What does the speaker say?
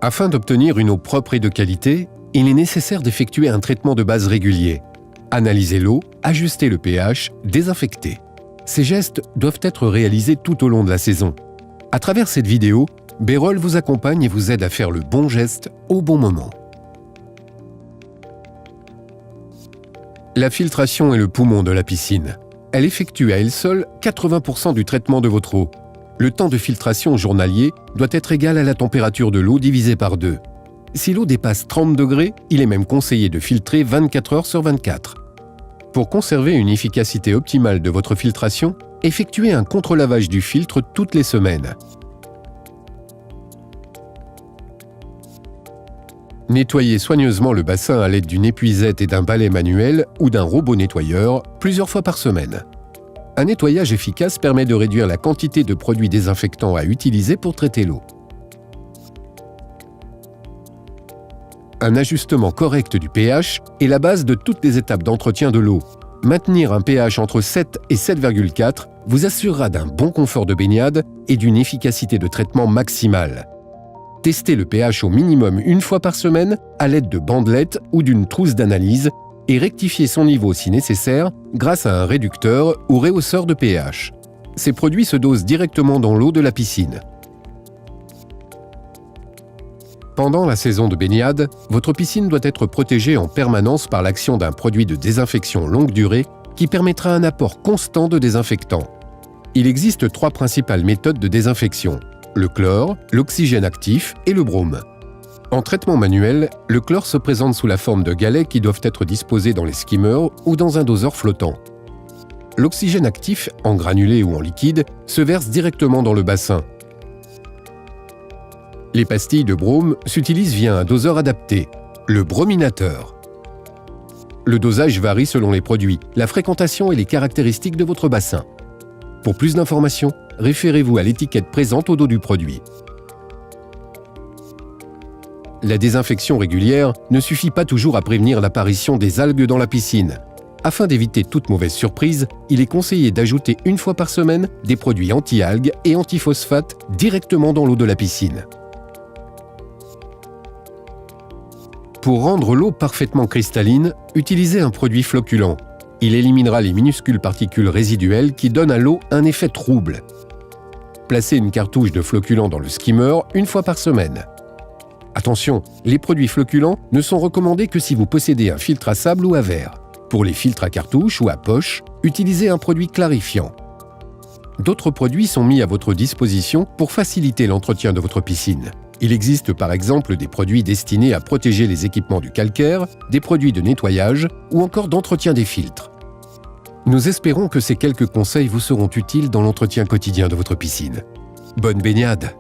Afin d'obtenir une eau propre et de qualité, il est nécessaire d'effectuer un traitement de base régulier. Analyser l'eau, ajuster le pH, désinfecter. Ces gestes doivent être réalisés tout au long de la saison. À travers cette vidéo, Bérol vous accompagne et vous aide à faire le bon geste au bon moment. La filtration est le poumon de la piscine. Elle effectue à elle seule 80% du traitement de votre eau. Le temps de filtration journalier doit être égal à la température de l'eau divisée par 2. Si l'eau dépasse 30 degrés, il est même conseillé de filtrer 24 heures sur 24. Pour conserver une efficacité optimale de votre filtration, effectuez un contre-lavage du filtre toutes les semaines. Nettoyez soigneusement le bassin à l'aide d'une épuisette et d'un balai manuel ou d'un robot nettoyeur plusieurs fois par semaine. Un nettoyage efficace permet de réduire la quantité de produits désinfectants à utiliser pour traiter l'eau. Un ajustement correct du pH est la base de toutes les étapes d'entretien de l'eau. Maintenir un pH entre 7 et 7,4 vous assurera d'un bon confort de baignade et d'une efficacité de traitement maximale. Testez le pH au minimum une fois par semaine à l'aide de bandelettes ou d'une trousse d'analyse et rectifiez son niveau si nécessaire grâce à un réducteur ou rehausseur de pH. Ces produits se dosent directement dans l'eau de la piscine. Pendant la saison de baignade, votre piscine doit être protégée en permanence par l'action d'un produit de désinfection longue durée qui permettra un apport constant de désinfectant. Il existe 3 principales méthodes de désinfection: le chlore, l'oxygène actif et le brome. En traitement manuel, le chlore se présente sous la forme de galets qui doivent être disposés dans les skimmers ou dans un doseur flottant. L'oxygène actif, en granulé ou en liquide, se verse directement dans le bassin. Les pastilles de brome s'utilisent via un doseur adapté, le brominateur. Le dosage varie selon les produits, la fréquentation et les caractéristiques de votre bassin. Pour plus d'informations, référez-vous à l'étiquette présente au dos du produit. La désinfection régulière ne suffit pas toujours à prévenir l'apparition des algues dans la piscine. Afin d'éviter toute mauvaise surprise, il est conseillé d'ajouter une fois par semaine des produits anti-algues et anti-phosphate directement dans l'eau de la piscine. Pour rendre l'eau parfaitement cristalline, utilisez un produit floculant. Il éliminera les minuscules particules résiduelles qui donnent à l'eau un effet trouble. Placez une cartouche de floculant dans le skimmer une fois par semaine. Attention, les produits floculants ne sont recommandés que si vous possédez un filtre à sable ou à verre. Pour les filtres à cartouche ou à poche, utilisez un produit clarifiant. D'autres produits sont mis à votre disposition pour faciliter l'entretien de votre piscine. Il existe par exemple des produits destinés à protéger les équipements du calcaire, des produits de nettoyage ou encore d'entretien des filtres. Nous espérons que ces quelques conseils vous seront utiles dans l'entretien quotidien de votre piscine. Bonne baignade!